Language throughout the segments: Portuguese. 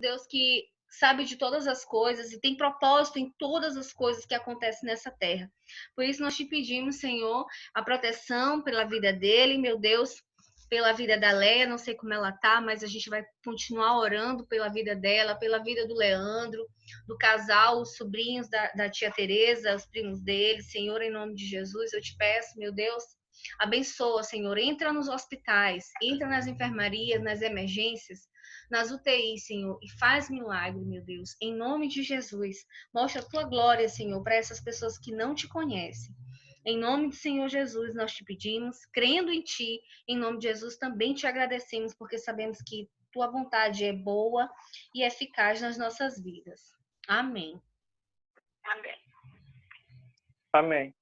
Deus que sabe de todas as coisas e tem propósito em todas as coisas que acontecem nessa terra. Por isso nós te pedimos, Senhor, a proteção pela vida dele, meu Deus, pela vida da Leia, não sei como ela tá, mas a gente vai continuar orando pela vida dela, pela vida do Leandro, do casal, os sobrinhos da tia Tereza, os primos dele, Senhor, em nome de Jesus, eu te peço, meu Deus, abençoa, Senhor, entra nos hospitais, entra nas enfermarias, nas emergências, nas UTIs, Senhor, e faz milagre, meu Deus, em nome de Jesus. Mostra a tua glória, Senhor, para essas pessoas que não te conhecem. Em nome do Senhor Jesus, nós te pedimos, crendo em ti, em nome de Jesus também te agradecemos, porque sabemos que tua vontade é boa e eficaz nas nossas vidas. Amém. Amém. Amém.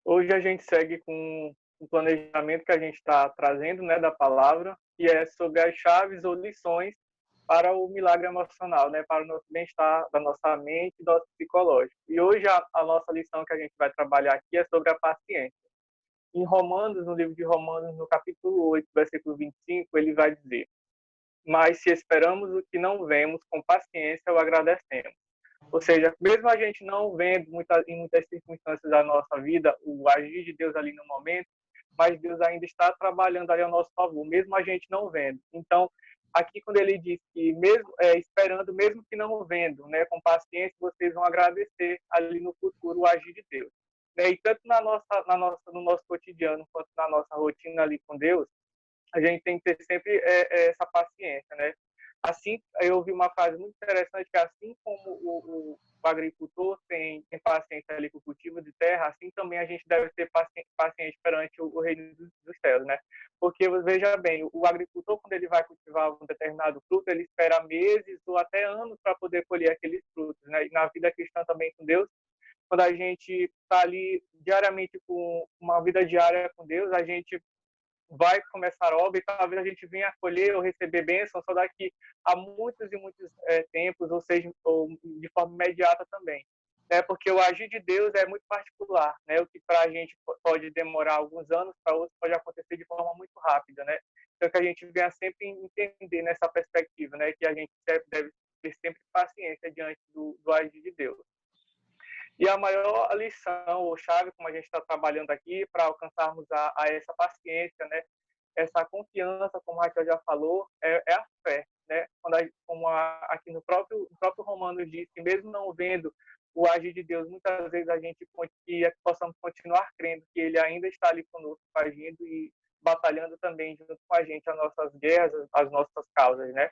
Hoje a gente segue com o planejamento que a gente está trazendo, né, da palavra, que é sobre as chaves ou lições para o milagre emocional, né, para o nosso bem-estar, da nossa mente e do nosso psicológico. E hoje a nossa lição que a gente vai trabalhar aqui é sobre a paciência. Em Romanos, no livro de Romanos, no capítulo 8, versículo 25, ele vai dizer: mas se esperamos o que não vemos, com paciência o agradecemos. Ou seja, mesmo a gente não vendo em muitas circunstâncias da nossa vida o agir de Deus ali no momento, mas Deus ainda está trabalhando ali ao nosso favor, mesmo a gente não vendo. Então, aqui quando ele diz que mesmo esperando, mesmo que não vendo, né, com paciência, vocês vão agradecer ali no futuro o agir de Deus. Né? E tanto no nosso cotidiano quanto na nossa rotina ali com Deus, a gente tem que ter sempre essa paciência, né? Assim, eu ouvi uma frase muito interessante que assim como o agricultor tem paciência ali com o cultivo de terra, assim também a gente deve ter paciente perante o reino dos céus, né? Porque, veja bem, o agricultor, quando ele vai cultivar um determinado fruto, ele espera meses ou até anos para poder colher aqueles frutos, né? E na vida cristã também com Deus, quando a gente está ali diariamente com uma vida diária com Deus, a gente vai começar a obra e talvez a gente venha acolher ou receber bênção só daqui a muitos e muitos tempos, ou seja, ou de forma imediata também. Né? Porque o agir de Deus é muito particular, né? O que para a gente pode demorar alguns anos, para outros pode acontecer de forma muito rápida, né? Então que a gente venha sempre entender nessa perspectiva, né? Que a gente deve ter sempre paciência diante do agir de Deus. E a maior lição ou chave, como a gente está trabalhando aqui, para alcançarmos a essa paciência, né? Essa confiança, como a Raquel já falou, é a fé. Né? Aqui no próprio Romanos diz que mesmo não vendo o agir de Deus, muitas vezes a gente possamos continuar crendo que Ele ainda está ali conosco, agindo e batalhando também junto com a gente as nossas guerras, as nossas causas. Né?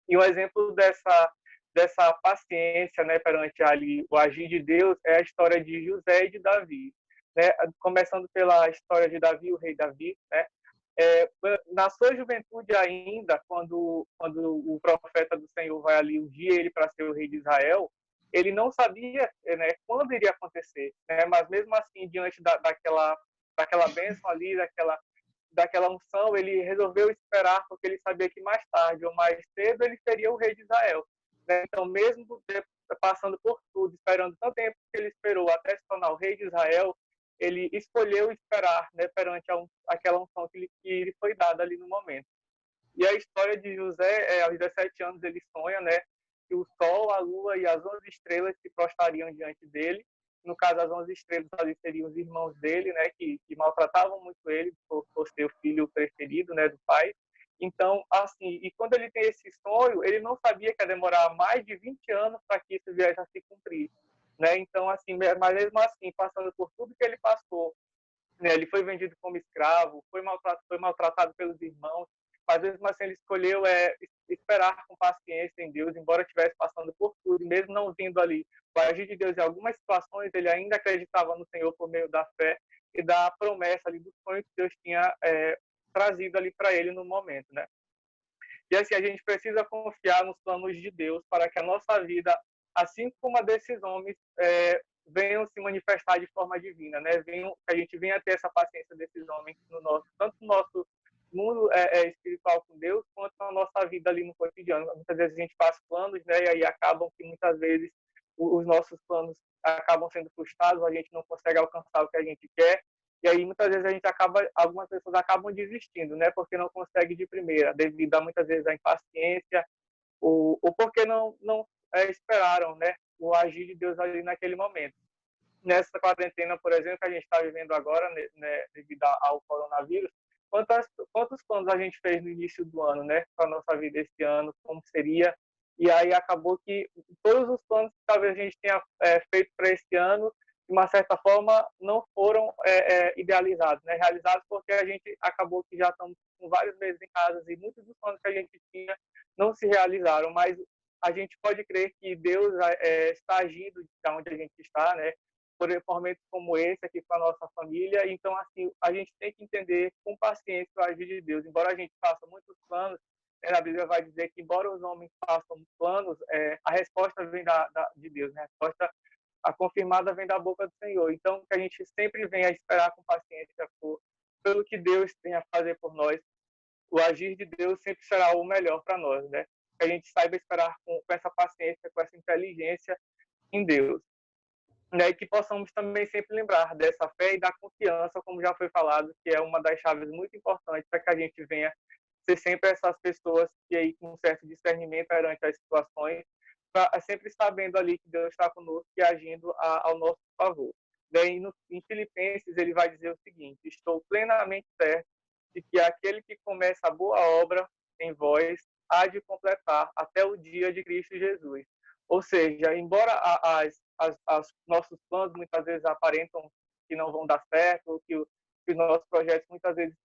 E um exemplo dessa paciência, né, perante ali o agir de Deus é a história de José e de Davi, né? Começando pela história de Davi, o rei Davi, né? Na sua juventude ainda, quando o profeta do Senhor vai ali ungir ele para ser o rei de Israel, ele não sabia, né, quando iria acontecer, né? Mas mesmo assim, diante daquela bênção ali, daquela unção, ele resolveu esperar, porque ele sabia que mais tarde ou mais cedo ele seria o rei de Israel. Né? Então, mesmo passando por tudo, esperando tanto tempo que ele esperou até se tornar o rei de Israel, ele escolheu esperar, né, perante aquela unção que lhe foi dada ali no momento. E a história de José, aos 17 anos, ele sonha, né, que o sol, a lua e as 11 estrelas se prostrariam diante dele. No caso, as 11 estrelas ali seriam os irmãos dele, né, que maltratavam muito ele por ser o filho preferido, né, do pai. Então, assim, e quando ele tem esse sonho, ele não sabia que ia demorar mais de 20 anos para que isso viesse a se cumprir. Né? Então, assim, mas mesmo assim, passando por tudo que ele passou, né, ele foi vendido como escravo, foi maltratado pelos irmãos, mas mesmo assim ele escolheu esperar com paciência em Deus, embora estivesse passando por tudo, e mesmo não vindo ali o agir de Deus em algumas situações, ele ainda acreditava no Senhor por meio da fé e da promessa ali do sonho que Deus tinha trazido ali para ele no momento, né? E assim, a gente precisa confiar nos planos de Deus para que a nossa vida, assim como a desses homens, venham se manifestar de forma divina, né? Que a gente venha ter essa paciência desses homens tanto no nosso mundo espiritual com Deus, quanto na nossa vida ali no cotidiano. Muitas vezes a gente faz planos, né? E aí acabam que muitas vezes os nossos planos acabam sendo frustrados, a gente não consegue alcançar o que a gente quer. E aí muitas vezes algumas pessoas acabam desistindo, né? Porque não consegue de primeira, devido a muitas vezes a impaciência o porquê não esperaram, né, o agir de Deus ali naquele momento. Nessa quarentena, por exemplo, que a gente está vivendo agora, né, devido ao coronavírus, quantos planos a gente fez no início do ano, né, para a nossa vida esse ano, como seria, e aí acabou que todos os planos que talvez a gente tenha feito para esse ano, de uma certa forma, não foram idealizados, né, realizados, porque a gente acabou que já estamos com vários meses em casa e muitos dos planos que a gente tinha não se realizaram, mas a gente pode crer que Deus está agindo de onde a gente está, né, por momentos como esse aqui com a nossa família. Então, assim, a gente tem que entender com paciência o agir de Deus. Embora a gente faça muitos planos, a Bíblia vai dizer que, embora os homens façam planos, a resposta vem de Deus, né? A confirmada vem da boca do Senhor. Então, que a gente sempre venha a esperar com paciência pelo que Deus tem a fazer por nós. O agir de Deus sempre será o melhor para nós, né? Que a gente saiba esperar com essa paciência, com essa inteligência em Deus. E que possamos também sempre lembrar dessa fé e da confiança, como já foi falado, que é uma das chaves muito importantes para que a gente venha ser sempre essas pessoas que aí com um certo discernimento perante as situações, sempre sabendo ali que Deus está conosco e agindo ao nosso favor. Daí, em Filipenses, ele vai dizer o seguinte: estou plenamente certo de que aquele que começa a boa obra em vós há de completar até o dia de Cristo Jesus. Ou seja, embora os nossos planos muitas vezes aparentam que não vão dar certo, ou que os nossos projetos muitas vezes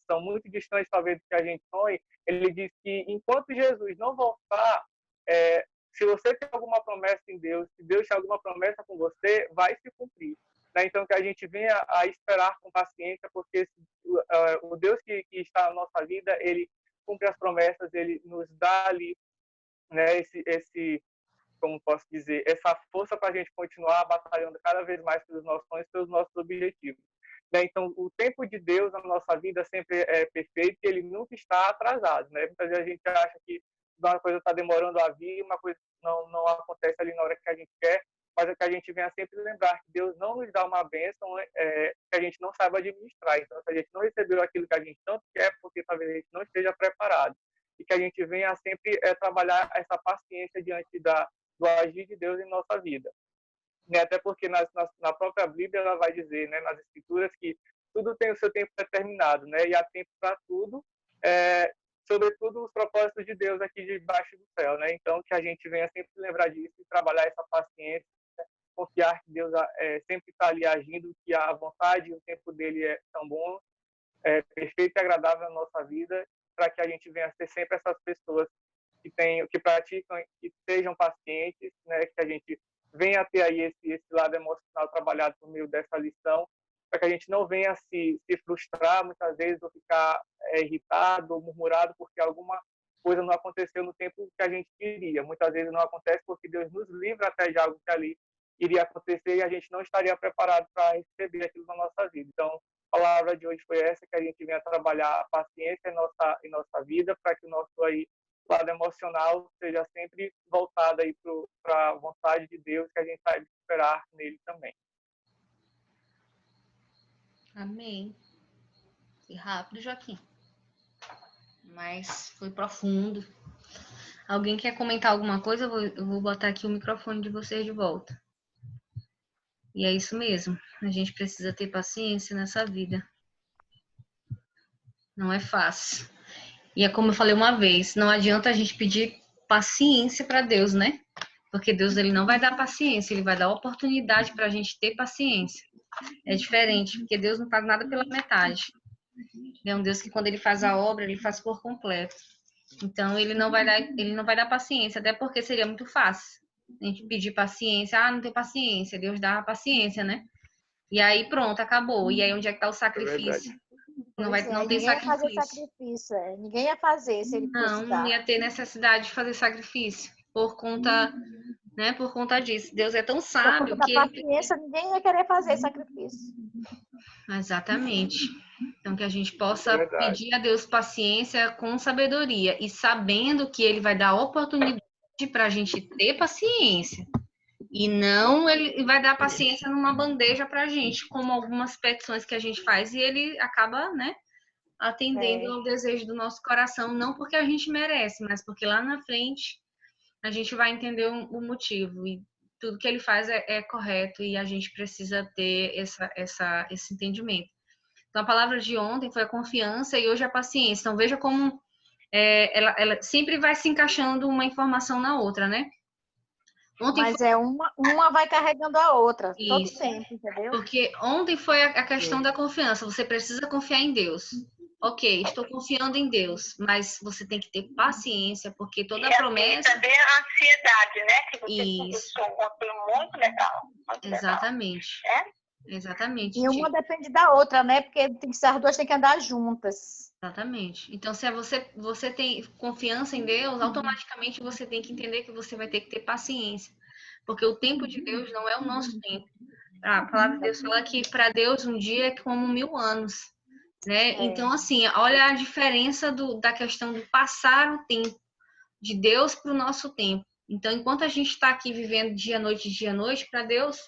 são muito distantes talvez do que a gente sonha, ele diz que enquanto Jesus não voltar, se você tem alguma promessa em Deus, se Deus tem alguma promessa com você, vai se cumprir. Né? Então, que a gente venha a esperar com paciência, porque o Deus que está na nossa vida, ele cumpre as promessas, ele nos dá ali, né, como posso dizer, essa força para a gente continuar batalhando cada vez mais pelos nossos sonhos, pelos nossos objetivos. Né? Então, o tempo de Deus na nossa vida sempre é perfeito e ele nunca está atrasado. Né? Muitas vezes a gente acha que uma coisa está demorando a vir, uma coisa não acontece ali na hora que a gente quer, mas é que a gente venha sempre lembrar que Deus não nos dá uma bênção que a gente não saiba administrar. Então, se a gente não recebeu aquilo que a gente tanto quer, porque talvez a gente não esteja preparado. E que a gente venha sempre trabalhar essa paciência diante do agir de Deus em nossa vida. Né? Até porque na própria Bíblia ela vai dizer, né, nas Escrituras, que tudo tem o seu tempo determinado, né? E há tempo para tudo, sobretudo os propósitos de Deus aqui debaixo do céu. Né? Então, que a gente venha sempre lembrar disso e trabalhar essa paciência, confiar que Deus sempre está ali agindo, que a vontade e o tempo dele é tão bom, perfeito e agradável na nossa vida, para que a gente venha a ser sempre essas pessoas que praticam, que sejam pacientes, né? Que a gente venha a ter aí esse lado emocional trabalhado por meio dessa lição, para que a gente não venha se frustrar muitas vezes ou ficar irritado ou murmurado porque alguma coisa não aconteceu no tempo que a gente queria. Muitas vezes não acontece porque Deus nos livra até de algo que ali iria acontecer e a gente não estaria preparado para receber aquilo na nossa vida. Então, a palavra de hoje foi essa, que a gente venha trabalhar a paciência em nossa vida, para que o nosso lado emocional seja sempre voltado aí para a vontade de Deus, que a gente saiba esperar nele também. Amém. Foi rápido, Joaquim. Mas foi profundo. Alguém quer comentar alguma coisa? Eu vou botar aqui o microfone de vocês de volta. E é isso mesmo. A gente precisa ter paciência nessa vida. Não é fácil. E é como eu falei uma vez, não adianta a gente pedir paciência para Deus, né? Porque Deus ele não vai dar paciência, ele vai dar oportunidade para a gente ter paciência. É diferente, porque Deus não faz nada pela metade. Ele é um Deus que quando ele faz a obra, ele faz por completo. Então ele não vai dar paciência, até porque seria muito fácil a gente pedir paciência. Não tem paciência, Deus dá a paciência, né? E aí pronto, acabou. E aí onde é que tá o sacrifício? Não tem ninguém ia fazer sacrifício, ninguém ia fazer se ele fosse não ia ter necessidade de fazer sacrifício por conta, né? Por conta disso. Deus é tão sábio que paciência, ninguém ia querer fazer sacrifício. Exatamente. Então que a gente possa pedir a Deus paciência com sabedoria e sabendo que ele vai dar oportunidade para a gente ter paciência. E não ele vai dar paciência numa bandeja para a gente, como algumas petições que a gente faz e ele acaba, né? atendendo ao desejo do nosso coração, não porque a gente merece, mas porque lá na frente a gente vai entender o motivo. E tudo que ele faz é correto e a gente precisa ter esse entendimento. Então, a palavra de ontem foi a confiança e hoje a paciência. Então, veja como ela sempre vai se encaixando uma informação na outra, né? Ontem mas uma vai carregando a outra, todo tempo, entendeu? Porque ontem foi a questão da confiança. Você precisa confiar em Deus. Ok, estou confiando em Deus, mas você tem que ter paciência, porque toda promessa... E também a ansiedade, né? Que você contou muito legal. Muito exatamente. Legal. Exatamente. E uma depende da outra, né? Porque as duas têm que andar juntas. Exatamente. Então, se você tem confiança em Deus, automaticamente você tem que entender que você vai ter que ter paciência. Porque o tempo de Deus não é o nosso tempo. A palavra de Deus fala que para Deus um dia é como 1000 anos. Né? Então, assim, olha a diferença da questão do passar o tempo de Deus para o nosso tempo. Então, enquanto a gente está aqui vivendo dia, noite, para Deus,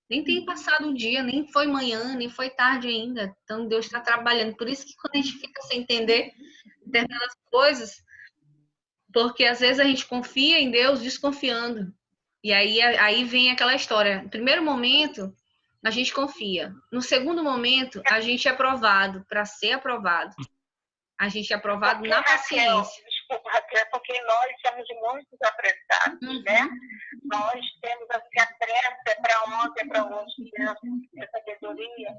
nem tem passado um dia, nem foi manhã, nem foi tarde ainda. Então, Deus está trabalhando. Por isso que quando a gente fica sem entender determinadas coisas, porque às vezes a gente confia em Deus desconfiando. E aí vem aquela história. No primeiro momento, a gente confia. No segundo momento, a gente é aprovado para ser aprovado. A gente é aprovado na paciência. Desculpa, Raquel, porque nós somos muito apressados, né? Nós temos assim, a pressa para ontem, para hoje, a sabedoria,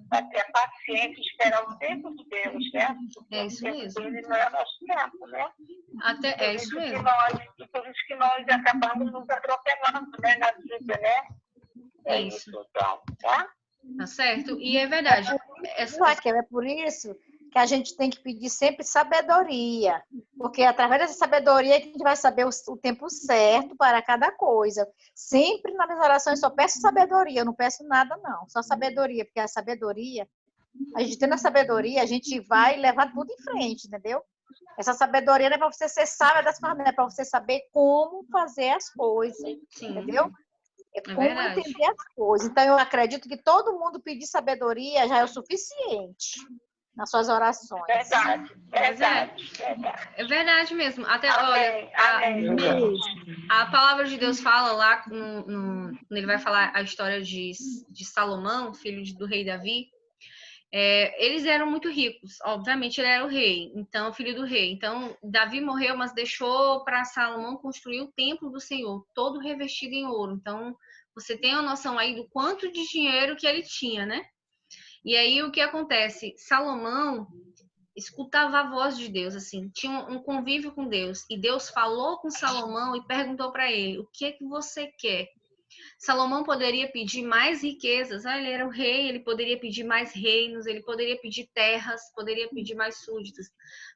para ter a paciência, esperar o tempo de Deus, né? É isso mesmo. Ele não é nosso tempo, né? É isso mesmo. Por isso que nós acabamos nos atropelando, né, na vida, né? É isso. Então, tá? Tá certo? E é verdade. Raquel, é por isso que a gente tem que pedir sempre sabedoria, porque através dessa sabedoria que a gente vai saber o tempo certo para cada coisa. Sempre nas minhas orações só peço sabedoria, eu não peço nada não, só sabedoria, porque a sabedoria, a gente tendo a sabedoria, a gente vai levar tudo em frente, entendeu? Essa sabedoria não é para você ser sábia das formas, é para você saber como fazer as coisas, entendeu? É como entender as coisas. Então, eu acredito que todo mundo pedir sabedoria já é o suficiente nas suas orações. Verdade. É verdade mesmo. Até, olha, a palavra de Deus fala lá, quando ele vai falar a história de Salomão, filho do rei Davi. Eles eram muito ricos, obviamente ele era o rei, então filho do rei. Então Davi morreu, mas deixou para Salomão construir o templo do Senhor, todo revestido em ouro. Então você tem a noção aí do quanto de dinheiro que ele tinha, né? E aí o que acontece? Salomão escutava a voz de Deus, assim, tinha um convívio com Deus. E Deus falou com Salomão e perguntou para ele: o que é que você quer? Salomão poderia pedir mais riquezas. Ele era o rei, ele poderia pedir mais reinos, ele poderia pedir terras, poderia pedir mais súditos.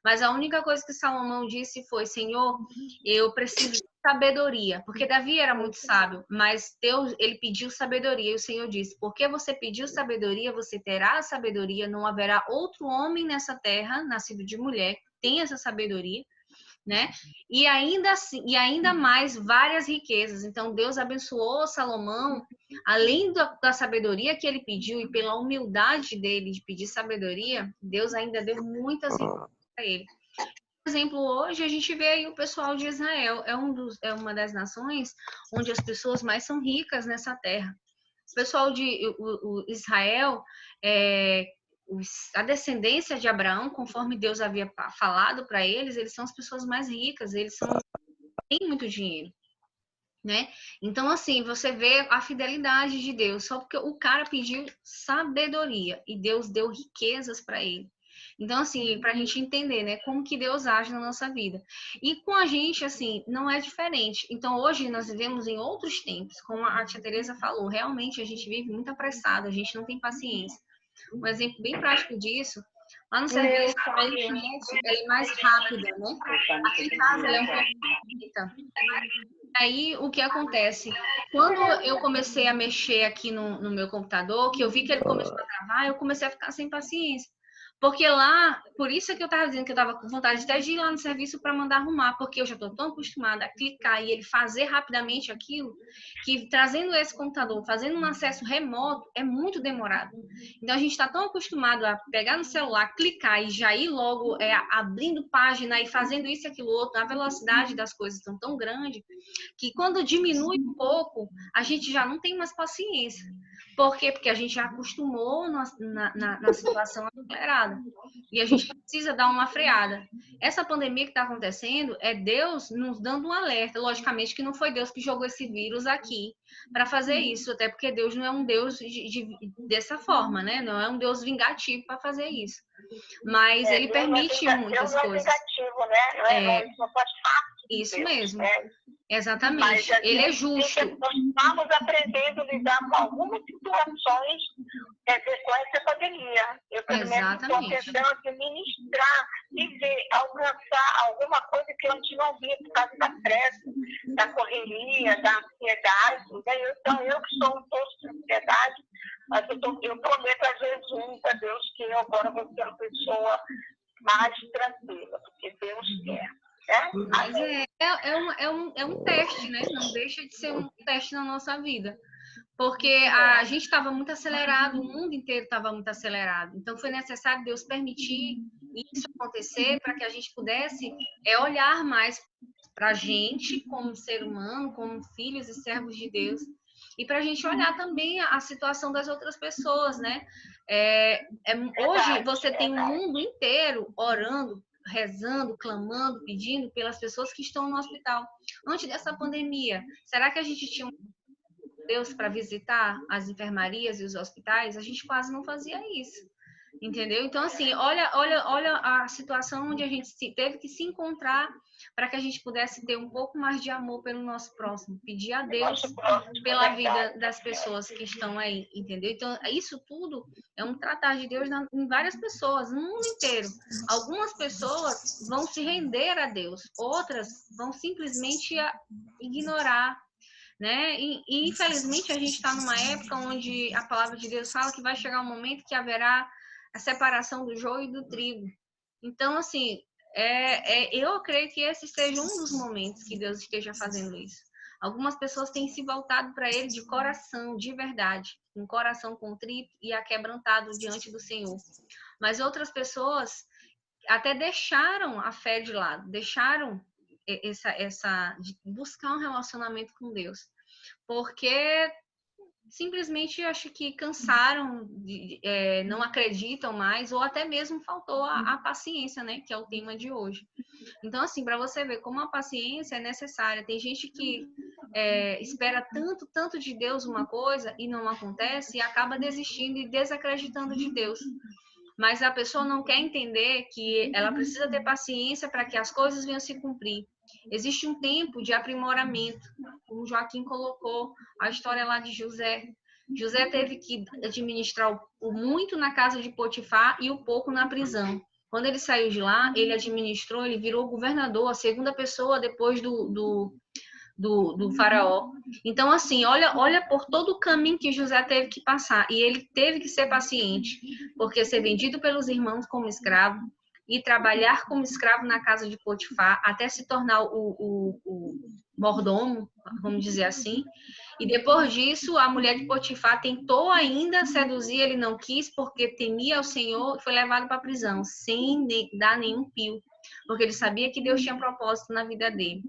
Mas a única coisa que Salomão disse foi: Senhor, eu preciso de sabedoria. Porque Davi era muito sábio, mas Deus, ele pediu sabedoria. E o Senhor disse: porque você pediu sabedoria, você terá a sabedoria. Não haverá outro homem nessa terra, nascido de mulher, que tenha essa sabedoria. Né? E ainda assim, e ainda mais várias riquezas. Então Deus abençoou Salomão, além da sabedoria que ele pediu e pela humildade dele de pedir sabedoria, Deus ainda deu muitas riquezas para ele. Por exemplo, hoje a gente vê aí o pessoal de Israel, é uma das nações onde as pessoas mais são ricas nessa terra. O pessoal de Israel a descendência de Abraão, conforme Deus havia falado para eles são as pessoas mais ricas, têm muito dinheiro, né? Então, assim, você vê a fidelidade de Deus, só porque o cara pediu sabedoria e Deus deu riquezas para ele. Então, assim, para a gente entender, né, como que Deus age na nossa vida. E com a gente, assim, não é diferente. Então, hoje nós vivemos em outros tempos, como a tia Tereza falou, realmente a gente vive muito apressado, a gente não tem paciência. Um exemplo bem prático disso, lá no serviço, a internet ela é mais rápida, né? Aqui em casa ela é um pouco lenta. Aí, o que acontece? Quando eu comecei a mexer aqui no meu computador, que eu vi que ele começou a travar, eu comecei a ficar sem paciência. Porque lá, por isso é que eu estava dizendo que eu estava com vontade até de ir lá no serviço para mandar arrumar, porque eu já estou tão acostumada a clicar e ele fazer rapidamente aquilo, que trazendo esse computador, fazendo um acesso remoto, é muito demorado. Então a gente está tão acostumado a pegar no celular, clicar e já ir logo abrindo página e fazendo isso e aquilo outro, a velocidade das coisas estão tão grande, que quando diminui um pouco, a gente já não tem mais paciência. Por quê? Porque a gente já acostumou na situação acelerada. E a gente precisa dar uma freada. Essa pandemia que está acontecendo é Deus nos dando um alerta. Logicamente que não foi Deus que jogou esse vírus aqui para fazer isso, até porque Deus não é um Deus dessa forma, né? Não é um Deus vingativo para fazer isso. Mas ele permite muitas coisas. Vingativo, né? Não faz parte. Isso mesmo. Exatamente. Ele é justo. Nós estamos aprendendo a lidar com algumas situações com essa pandemia. Eu, pelo menos, estou tentando administrar e ver, alcançar alguma coisa que eu antes não via por causa da pressa, da correria, da ansiedade. Então, eu que sou um posto de ansiedade, mas eu prometo a Jesus, a Deus, que eu agora vou ser uma pessoa mais tranquila, porque Deus quer. Mas é um teste, né? Não deixa de ser um teste na nossa vida. Porque a gente estava muito acelerado, o mundo inteiro estava muito acelerado. Então, foi necessário Deus permitir isso acontecer para que a gente pudesse olhar mais para a gente como ser humano, como filhos e servos de Deus. E para a gente olhar também a situação das outras pessoas, né? Hoje, você tem um mundo inteiro orando, rezando, clamando, pedindo pelas pessoas que estão no hospital. Antes dessa pandemia, será que a gente tinha Deus para visitar as enfermarias e os hospitais? A gente quase não fazia isso, entendeu? Então, assim, olha a situação onde a gente teve que se encontrar para que a gente pudesse ter um pouco mais de amor pelo nosso próximo, pedir a Deus pela vida das pessoas que estão aí, entendeu? Então, isso tudo é um tratar de Deus em várias pessoas, no mundo inteiro. Algumas pessoas vão se render a Deus, outras vão simplesmente ignorar, né? E infelizmente a gente está numa época onde a palavra de Deus fala que vai chegar um momento que haverá a separação do joio e do trigo. Então, assim, eu creio que esse seja um dos momentos que Deus esteja fazendo isso. Algumas pessoas têm se voltado para Ele de coração, de verdade, um coração contrito e aquebrantado diante do Senhor. Mas outras pessoas até deixaram a fé de lado, deixaram de buscar um relacionamento com Deus, porque simplesmente acho que cansaram, não acreditam mais, ou até mesmo faltou a paciência, né, que é o tema de hoje. Então, assim, para você ver como a paciência é necessária. Tem gente que espera tanto de Deus uma coisa e não acontece e acaba desistindo e desacreditando de Deus. Mas a pessoa não quer entender que ela precisa ter paciência para que as coisas venham se cumprir. Existe um tempo de aprimoramento, como o Joaquim colocou a história lá de José. José teve que administrar o muito na casa de Potifar e o pouco na prisão. Quando ele saiu de lá, ele administrou, ele virou governador, a segunda pessoa depois do faraó. Então, assim, olha por todo o caminho que José teve que passar. E ele teve que ser paciente, porque ser vendido pelos irmãos como escravo e trabalhar como escravo na casa de Potifar, até se tornar o mordomo, vamos dizer assim. E depois disso, a mulher de Potifar tentou ainda seduzir, ele não quis, porque temia ao Senhor e foi levado para a prisão, sem dar nenhum pio, porque ele sabia que Deus tinha propósito na vida dele.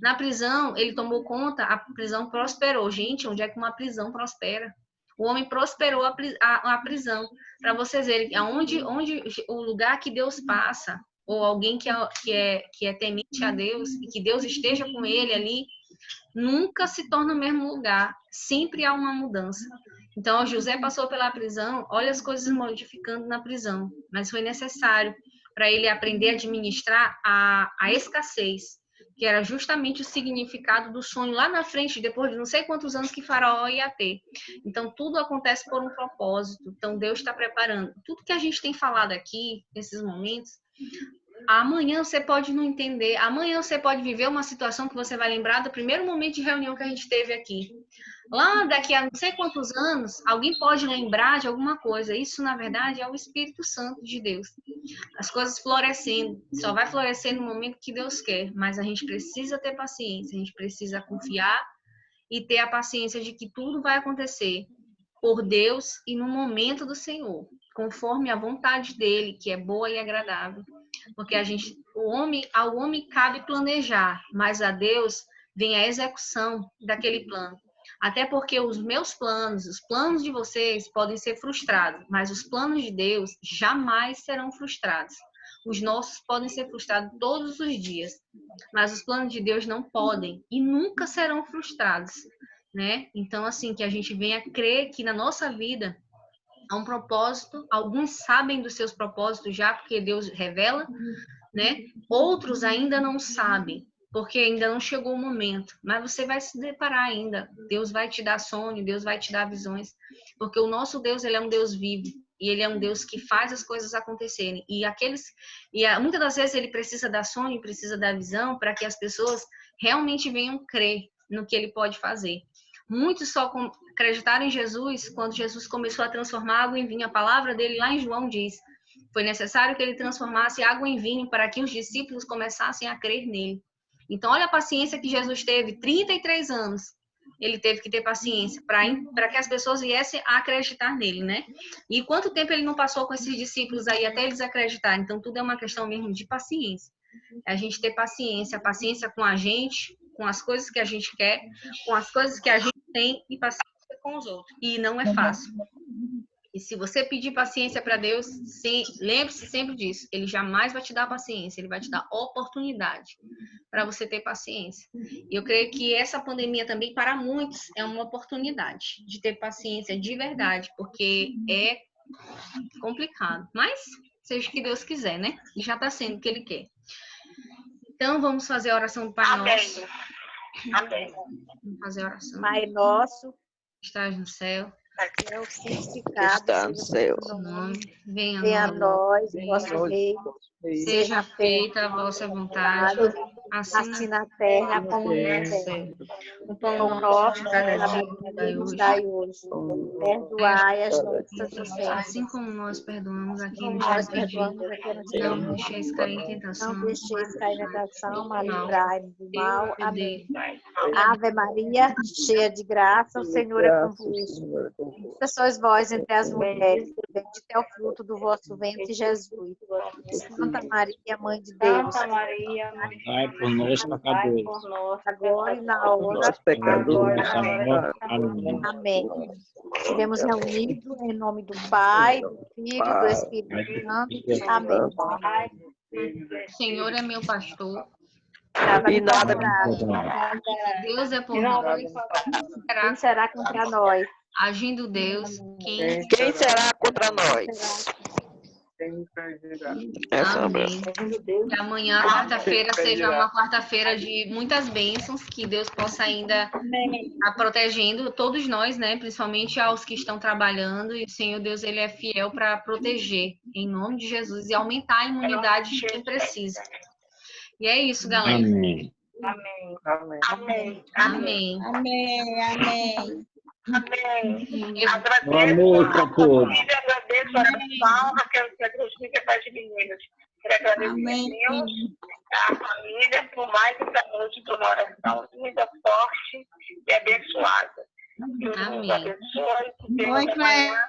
Na prisão, ele tomou conta, a prisão prosperou. Gente, onde é que uma prisão prospera? O homem prosperou a prisão. Para vocês verem, onde o lugar que Deus passa, ou alguém que é temente a Deus, e que Deus esteja com ele ali, nunca se torna o mesmo lugar. Sempre há uma mudança. Então, José passou pela prisão, olha as coisas modificando na prisão, mas foi necessário para ele aprender a administrar a escassez, que era justamente o significado do sonho lá na frente, depois de não sei quantos anos que Faraó ia ter. Então, tudo acontece por um propósito. Então, Deus está preparando. Tudo que a gente tem falado aqui, nesses momentos, amanhã você pode não entender. Amanhã você pode viver uma situação que você vai lembrar do primeiro momento de reunião que a gente teve aqui. Lá daqui a não sei quantos anos, alguém pode lembrar de alguma coisa. Isso, na verdade, é o Espírito Santo de Deus. As coisas florescendo, só vai florescer no momento que Deus quer, mas a gente precisa ter paciência, a gente precisa confiar e ter a paciência de que tudo vai acontecer por Deus e no momento do Senhor, conforme a vontade dele, que é boa e agradável. Porque ao homem cabe planejar, mas a Deus vem a execução daquele plano. Até porque os meus planos, os planos de vocês podem ser frustrados, mas os planos de Deus jamais serão frustrados. Os nossos podem ser frustrados todos os dias, mas os planos de Deus não podem e nunca serão frustrados, né? Então, assim, que a gente venha crer que na nossa vida há um propósito, alguns sabem dos seus propósitos já, porque Deus revela, né? Outros ainda não sabem, porque ainda não chegou o momento, mas você vai se deparar ainda. Deus vai te dar sonho, Deus vai te dar visões, porque o nosso Deus, ele é um Deus vivo, e ele é um Deus que faz as coisas acontecerem. Muitas das vezes ele precisa dar sonho, precisa dar visão, para que as pessoas realmente venham crer no que ele pode fazer. Muitos só acreditaram em Jesus quando Jesus começou a transformar água em vinho. A palavra dele lá em João diz: foi necessário que ele transformasse água em vinho para que os discípulos começassem a crer nele. Então, olha a paciência que Jesus teve, 33 anos. Ele teve que ter paciência para que as pessoas viessem a acreditar nele, né? E quanto tempo ele não passou com esses discípulos aí até eles acreditarem? Então, tudo é uma questão mesmo de paciência. É a gente ter paciência com a gente, com as coisas que a gente quer, com as coisas que a gente tem e paciência com os outros. E não é fácil. E se você pedir paciência para Deus, lembre-se sempre disso. Ele jamais vai te dar paciência, ele vai te dar oportunidade para você ter paciência. E eu creio que essa pandemia também, para muitos, é uma oportunidade de ter paciência de verdade, porque é complicado. Mas seja o que Deus quiser, né? E já está sendo o que ele quer. Então, vamos fazer a oração do Pai Nosso. Amém. Vamos fazer a oração. Pai nosso, Estás no céu. que é o santificado, Está no céu. Seu nome. Venha venha a a nós. nós, vosso reino, Seja feita a vossa vontade, assim na terra como no céu. O O pão pão nosso nosso, de cada cada dia dia nos nos dai dai hoje. hoje. Perdoai as nossas ofensas, Assim como nós perdoamos a quem como nos nós tem pedido. perdoamos a quem nos Não pedido. deixeis cair em tentação. Não deixeis cair na tentação, mas Mal. livrai-nos do mal. Poder. Amém. Ave Maria, cheia de graça, o Senhor é convosco. Bendita sois vós entre as mulheres, bendito é o fruto do vosso ventre, Jesus. Santa Maria, Mãe de Deus, Santa Maria, Mãe de Rogai por nós, Deus, pecadores, por nós, agora e na hora Nós pecadores. nossa morte. Amém. Amém. Estivemos reunidos em nome do Pai, do Filho e do Espírito Santo. Amém. O Senhor é meu pastor. E nada Deus é por E nada nós. me faltará. Quem será contra nós? Agindo Deus, quem Quem será contra nós? Essa é a Amém. Que amanhã, quarta-feira, seja uma quarta-feira de muitas bênçãos, que Deus possa ainda estar protegendo todos nós, né? Principalmente aos que estão trabalhando, e o Senhor Deus, ele é fiel para proteger, em nome de Jesus, e aumentar a imunidade de quem precisa. E é isso, galera. Amém. Amém. Amém. Amém. Amém. Amém, amém. Amém. Eu- Boa noite a todos. Família, agradeço a oração, Raquel Pedrosinha para as meninas. Quero agradecer a Deus, a família, por mais essa noite de uma oração linda, forte e abençoada. Que Deus nos Amém. abençoe, que Deus amanhã